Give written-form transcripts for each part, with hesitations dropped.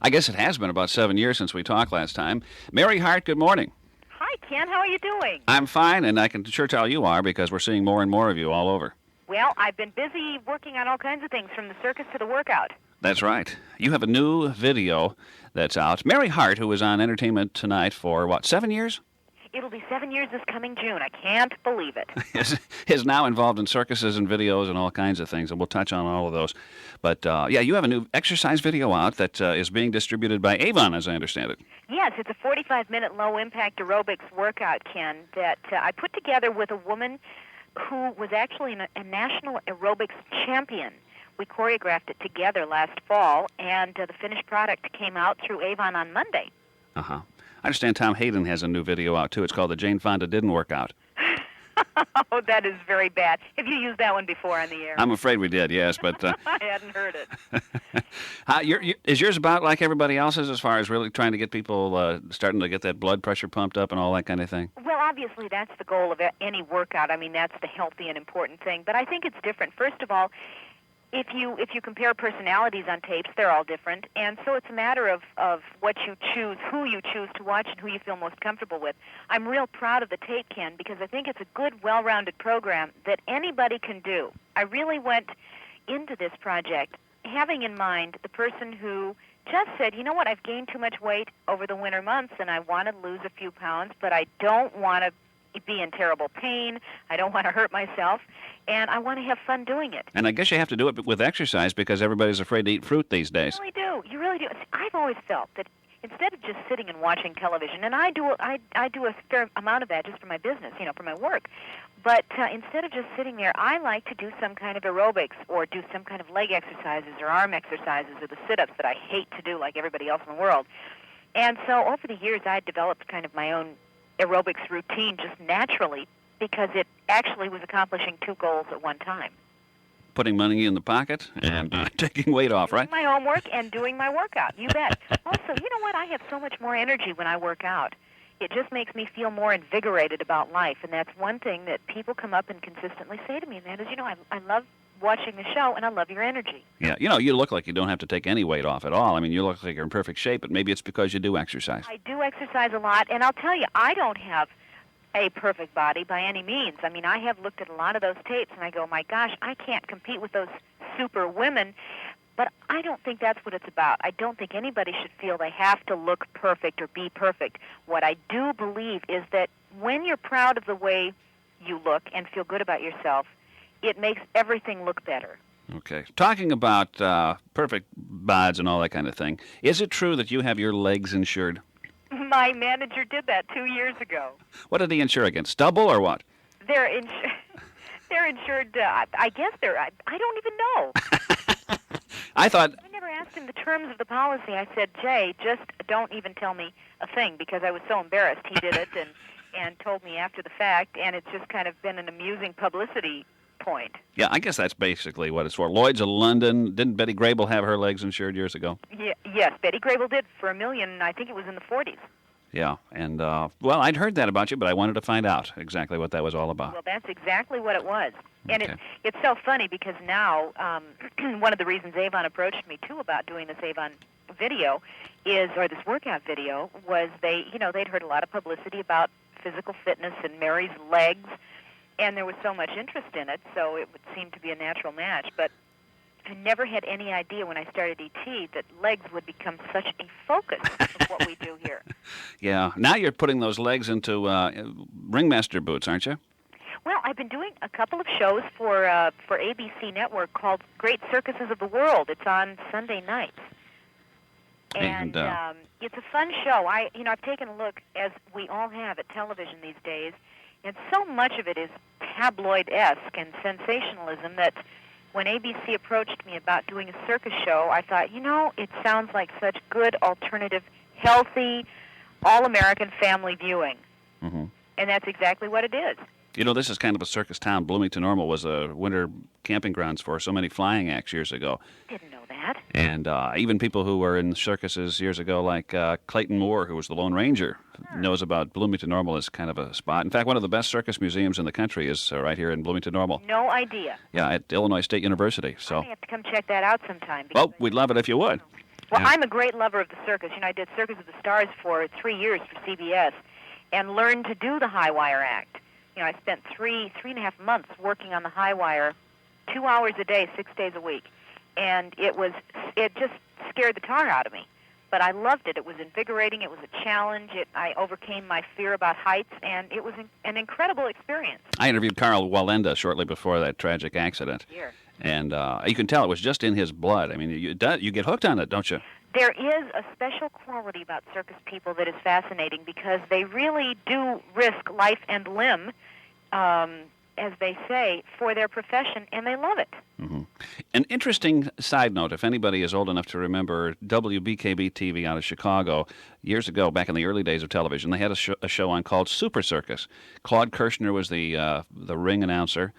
I guess it has been about 7 years since we talked last time. Mary Hart, good morning. Hi, Ken. How are you doing? I'm fine, and I can sure tell you are because we're seeing more and more of you all over. Well, I've been busy working on all kinds of things, from the circus to the workout. That's right. You have a new video that's out. Mary Hart, who was on Entertainment Tonight for, 7 years? It'll be 7 years this coming June. I can't believe it. is now involved in circuses and videos and all kinds of things, and we'll touch on all of those. But, you have a new exercise video out that is being distributed by Avon, as I understand it. Yes, it's a 45-minute low-impact aerobics workout, Ken, that I put together with a woman who was actually a national aerobics champion. We choreographed it together last fall, and the finished product came out through Avon on Monday. Uh-huh. I understand Tom Hayden has a new video out, too. It's called The Jane Fonda Didn't Work Out. Oh, that is very bad. Have you used that one before on the air? I'm afraid we did, yes, but... I hadn't heard it. Is yours about like everybody else's as far as really trying to get people starting to get that blood pressure pumped up and all that kind of thing? Well, obviously, that's the goal of any workout. I mean, that's the healthy and important thing. But I think it's different. First of all, if you compare personalities on tapes, they're all different. And so it's a matter of what you choose, who you choose to watch, and who you feel most comfortable with. I'm real proud of the tape, Ken, because I think it's a good, well-rounded program that anybody can do. I really went into this project having in mind the person who just said, you know what, I've gained too much weight over the winter months, and I want to lose a few pounds, but I don't want to be in terrible pain. I don't want to hurt myself, and I want to have fun doing it. And I guess you have to do it with exercise because everybody's afraid to eat fruit these days. You really do. You really do. I've always felt that instead of just sitting and watching television, and I do a fair amount of that just for my business, for my work, but instead of just sitting there, I like to do some kind of aerobics or do some kind of leg exercises or arm exercises or the sit-ups that I hate to do like everybody else in the world. And so over the years, I developed kind of my own aerobics routine just naturally because it actually was accomplishing two goals at one time. Putting money in the pocket and taking weight off, right? Doing my homework and doing my workout, you bet. Also, you know what? I have so much more energy when I work out. It just makes me feel more invigorated about life, and that's one thing that people come up and consistently say to me, and that is, I love watching the show, and I love your energy. Yeah, you look like you don't have to take any weight off at all. I mean, you look like you're in perfect shape, but maybe it's because you do exercise. I do exercise a lot, and I'll tell you, I don't have a perfect body by any means. I mean, I have looked at a lot of those tapes, and I go, my gosh, I can't compete with those super women, but I don't think that's what it's about. I don't think anybody should feel they have to look perfect or be perfect. What I do believe is that when you're proud of the way you look and feel good about yourself, it makes everything look better. Okay. Talking about perfect bods and all that kind of thing, is it true that you have your legs insured? My manager did that 2 years ago. What did he insure against? Stubble or what? They're insured, I guess I don't even know. I never asked him the terms of the policy. I said, Jay, just don't even tell me a thing, because I was so embarrassed. He did it and told me after the fact, and it's just kind of been an amusing publicity point. Yeah, I guess that's basically what it's for. Lloyd's of London. Didn't Betty Grable have her legs insured years ago? Yes, Betty Grable did for $1 million. I think it was in the 40s. Yeah, and, I'd heard that about you, but I wanted to find out exactly what that was all about. Well, that's exactly what it was. And Okay. it's so funny because now one of the reasons Avon approached me, too, about doing this Avon video or this workout video was they'd heard a lot of publicity about physical fitness and Mary's legs, and there was so much interest in it, so it would seem to be a natural match. But I never had any idea when I started ET that legs would become such a focus of what we do here. Yeah. Now you're putting those legs into ringmaster boots, aren't you? Well, I've been doing a couple of shows for ABC Network called Great Circuses of the World. It's on Sunday nights. And it's a fun show. I've taken a look, as we all have at television these days, and so much of it is tabloid-esque and sensationalism that when ABC approached me about doing a circus show, I thought, it sounds like such good, alternative, healthy, all-American family viewing. Mm-hmm. And that's exactly what it is. This is kind of a circus town. Bloomington Normal was a winter camping grounds for so many flying acts years ago. Didn't know that. And even people who were in circuses years ago, like Clayton Moore, who was the Lone Ranger, knows about Bloomington Normal as kind of a spot. In fact, one of the best circus museums in the country is right here in Bloomington Normal. No idea. Yeah, at Illinois State University. So I may have to come check that out sometime. Well, we'd love it if you would. Well, Yeah. I'm a great lover of the circus. I did Circus of the Stars for 3 years for CBS and learned to do the high wire act. I spent three and a half months working on the high wire, 2 hours a day, 6 days a week. And it just scared the tar out of me. But I loved it. It was invigorating. It was a challenge. I overcame my fear about heights, and it was an incredible experience. I interviewed Carl Wallenda shortly before that tragic accident. Here. And you can tell it was just in his blood. I mean, you get hooked on it, don't you? There is a special quality about circus people that is fascinating because they really do risk life and limb, as they say, for their profession, and they love it. Mm-hmm. An interesting side note, if anybody is old enough to remember WBKB-TV out of Chicago, years ago, back in the early days of television, they had a show on called Super Circus. Claude Kirshner was the ring announcer.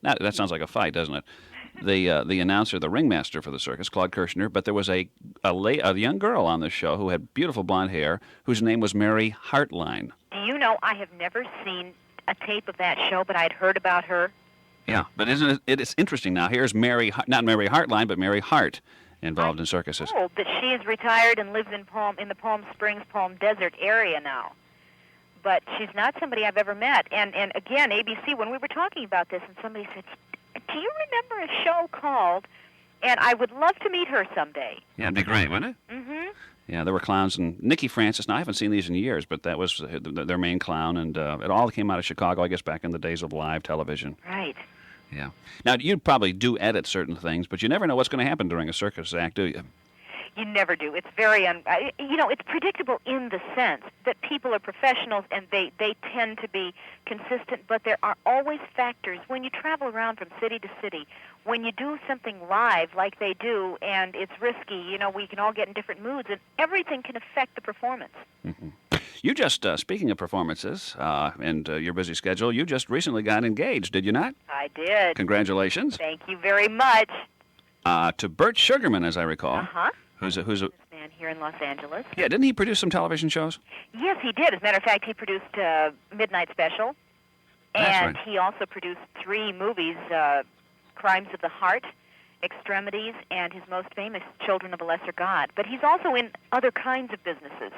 Now, that sounds like a fight, doesn't it? The announcer, the ringmaster for the circus, Claude Kirshner, but there was a young girl on the show who had beautiful blonde hair, whose name was Mary Hartline. Do you know, I have never seen a tape of that show, but I'd heard about her. Yeah, but isn't it's interesting now? Here's not Mary Hartline, but Mary Hart involved in circuses. I'm told that she is retired and lives in the Palm Springs, Palm Desert area now. But she's not somebody I've ever met. And again, ABC, when we were talking about this, and somebody said, do you remember a show called, and I would love to meet her someday. Yeah, it'd be great, wouldn't it? Mm-hmm. Yeah, there were clowns, and Nikki Francis. Now, I haven't seen these in years, but that was their main clown, and it all came out of Chicago, I guess, back in the days of live television. Right. Yeah. Now, you probably do edit certain things, but you never know what's going to happen during a circus act, do you? You never do. It's very, it's predictable in the sense that people are professionals and they tend to be consistent, but there are always factors when you travel around from city to city. When you do something live like they do and it's risky, we can all get in different moods and everything can affect the performance. Mm-hmm. You just, speaking of performances and your busy schedule, you just recently got engaged, did you not? I did. Congratulations. Thank you very much. To Bert Sugarman, as I recall. Uh-huh. Who's a man here in Los Angeles. Yeah, didn't he produce some television shows? Yes, he did. As a matter of fact, he produced Midnight Special, and he also produced 3 movies, Crimes of the Heart, Extremities, and his most famous, Children of a Lesser God. But he's also in other kinds of businesses.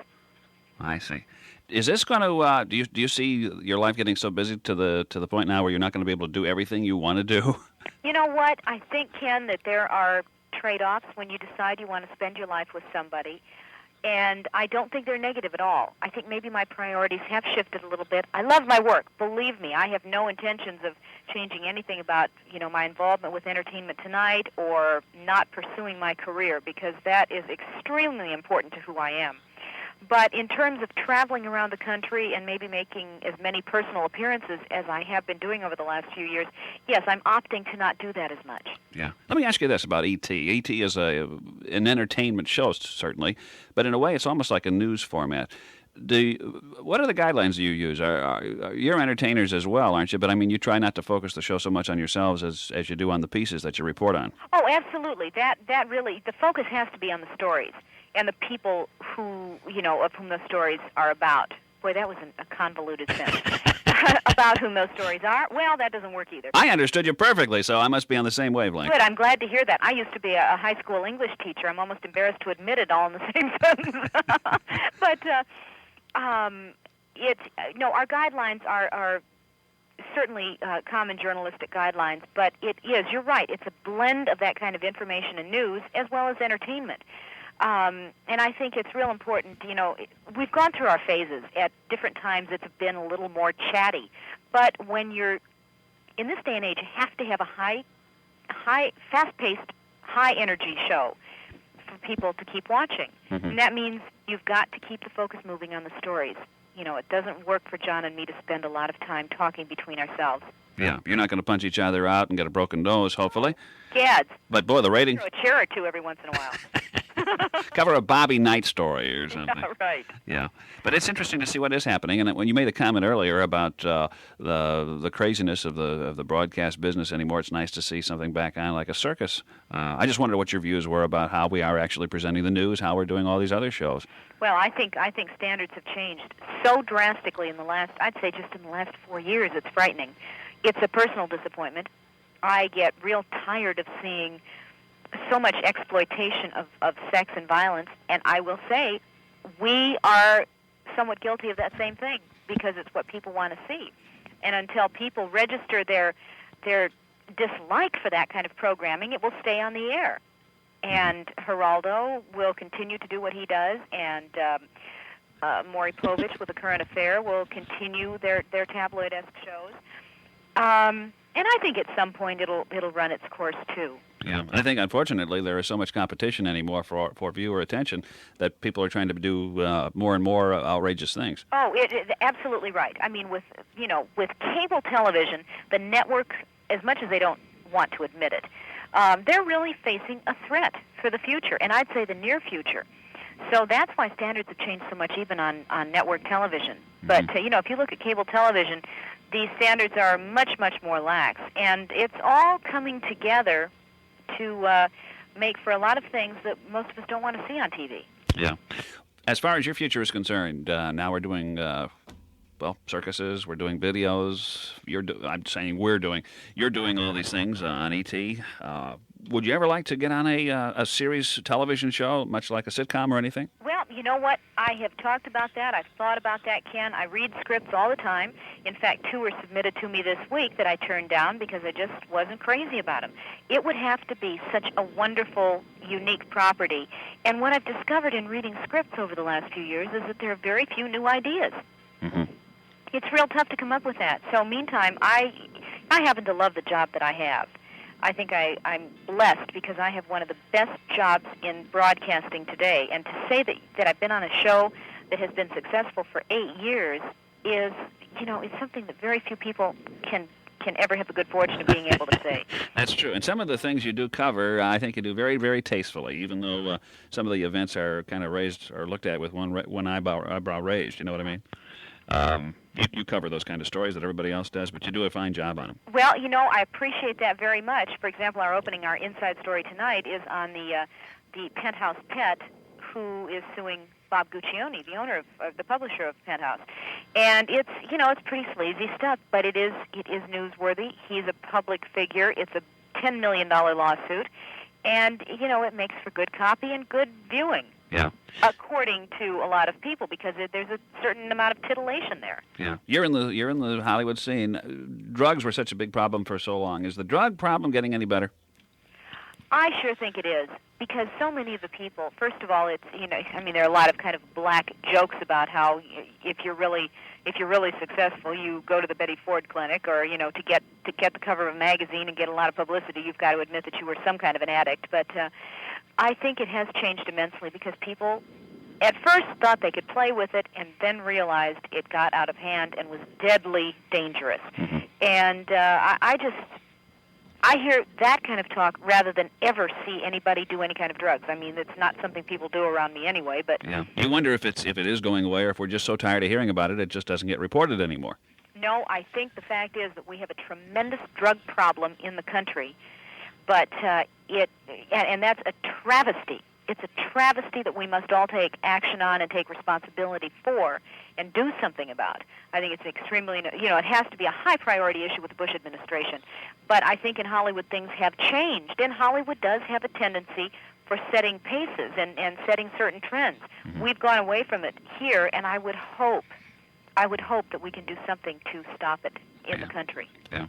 I see. Is this going to? Do you see your life getting so busy to the point now where you're not going to be able to do everything you want to do? You know what? I think, Ken, that there are trade-offs when you decide you want to spend your life with somebody, and I don't think they're negative at all. I think maybe my priorities have shifted a little bit. I love my work. Believe me, I have no intentions of changing anything about, my involvement with Entertainment Tonight or not pursuing my career, because that is extremely important to who I am. But in terms of traveling around the country and maybe making as many personal appearances as I have been doing over the last few years, yes, I'm opting to not do that as much. Yeah. Let me ask you this about E.T. E.T. is an entertainment show, certainly, but in a way it's almost like a news format. What are the guidelines you use? You're entertainers as well, aren't you? But, I mean, you try not to focus the show so much on yourselves as you do on the pieces that you report on. Oh, absolutely. That really, the focus has to be on the stories and the people who, of whom those stories are about. Boy, that was a convoluted sentence. About whom those stories are. Well, that doesn't work either. I understood you perfectly, so I must be on the same wavelength. Good. I'm glad to hear that. I used to be a high school English teacher. I'm almost embarrassed to admit it all in the same sentence. But our guidelines are certainly common journalistic guidelines, but it is, you're right, it's a blend of that kind of information and news as well as entertainment. And I think it's real important, we've gone through our phases. At different times it's been a little more chatty. But when you're, in this day and age, you have to have a high, fast-paced, high-energy show for people to keep watching. Mm-hmm. And that means you've got to keep the focus moving on the stories. It doesn't work for John and me to spend a lot of time talking between ourselves. Yeah, you're not going to punch each other out and get a broken nose, hopefully. Gads. But, boy, the rating... Throw a chair or two every once in a while. Cover a Bobby Knight story or something. Yeah, right. Yeah. But it's interesting to see what is happening. And when you made a comment earlier about the craziness of the broadcast business anymore, it's nice to see something back on like a circus. I just wondered what your views were about how we are actually presenting the news, how we're doing all these other shows. Well, I think standards have changed so drastically in the last 4 years, it's frightening. It's a personal disappointment. I get real tired of seeing so much exploitation of sex and violence, and I will say we are somewhat guilty of that same thing because it's what people want to see. And until people register their dislike for that kind of programming, it will stay on the air. And Geraldo will continue to do what he does, and Maury Povich with The Current Affair will continue their tabloid-esque shows. And I think at some point it'll run its course too. Yeah, I think unfortunately there is so much competition anymore for viewer attention that people are trying to do more and more outrageous things. Oh, absolutely right. I mean, with cable television, the network, as much as they don't want to admit it, they're really facing a threat for the future, and I'd say the near future. So that's why standards have changed so much even on network television. But, if you look at cable television, these standards are much, much more lax. And it's all coming together to make for a lot of things that most of us don't want to see on TV. Yeah. As far as your future is concerned, now we're doing, circuses, we're doing videos. You're doing all these things on ET. Would you ever like to get on a series television show, much like a sitcom or anything? Well, you know what? I have talked about that. I've thought about that, Ken. I read scripts all the time. In fact, 2 were submitted to me this week that I turned down because I just wasn't crazy about them. It would have to be such a wonderful, unique property. And what I've discovered in reading scripts over the last few years is that there are very few new ideas. Mm-hmm. It's real tough to come up with that. So meantime, I happen to love the job that I have. I think I'm blessed because I have one of the best jobs in broadcasting today. And to say that I've been on a show that has been successful for 8 years is, it's something that very few people can ever have the good fortune of being able to say. That's true. And some of the things you do cover, I think you do very, very tastefully, even though some of the events are kind of raised or looked at with one eyebrow raised. You know what I mean? You cover those kind of stories that everybody else does, but you do a fine job on them. Well, I appreciate that very much. For example, our inside story tonight is on the Penthouse pet who is suing Bob Guccione, the owner of the publisher of Penthouse. And it's pretty sleazy stuff, but it is newsworthy. He's a public figure. It's a $10 million lawsuit, and it makes for good copy and good viewing. Yeah. According to a lot of people, because there's a certain amount of titillation there. Yeah. You're in the Hollywood scene. Drugs were such a big problem for so long. Is the drug problem getting any better? I sure think it is, because so many of the people, first of all, it's there are a lot of kind of black jokes about how if you're really successful, you go to the Betty Ford clinic, or to get the cover of a magazine and get a lot of publicity, you've got to admit that you were some kind of an addict. But I think it has changed immensely because people at first thought they could play with it and then realized it got out of hand and was deadly dangerous. Mm-hmm. And I hear that kind of talk rather than ever see anybody do any kind of drugs. I mean, it's not something people do around me anyway, but... Yeah. You wonder if it is going away, or if we're just so tired of hearing about it, it just doesn't get reported anymore. No, I think the fact is that we have a tremendous drug problem in the country, but and that's a travesty. It's a travesty that we must all take action on and take responsibility for and do something about. I think it's extremely, it has to be a high priority issue with the Bush administration. But I think in Hollywood things have changed, and Hollywood does have a tendency for setting paces and setting certain trends. Mm-hmm. We've gone away from it here, and I would hope that we can do something to stop it in the country. Yeah.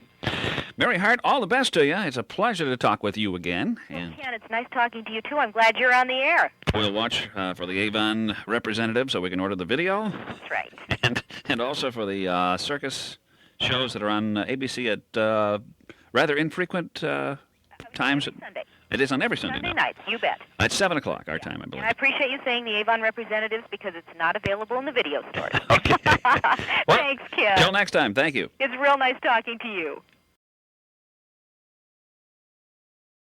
Mary Hart, all the best to you. It's a pleasure to talk with you again. Well, Ken, it's nice talking to you, too. I'm glad you're on the air. We'll watch for the Avon representative so we can order the video. That's right. And also for the circus shows that are on ABC at rather infrequent times. Sunday. It is on every Sunday now. Nights, you bet. At 7 o'clock, our time, I believe. And I appreciate you saying the Avon representatives because it's not available in the video stores. Okay. Well, thanks, Ken. Till next time, thank you. It's real nice talking to you.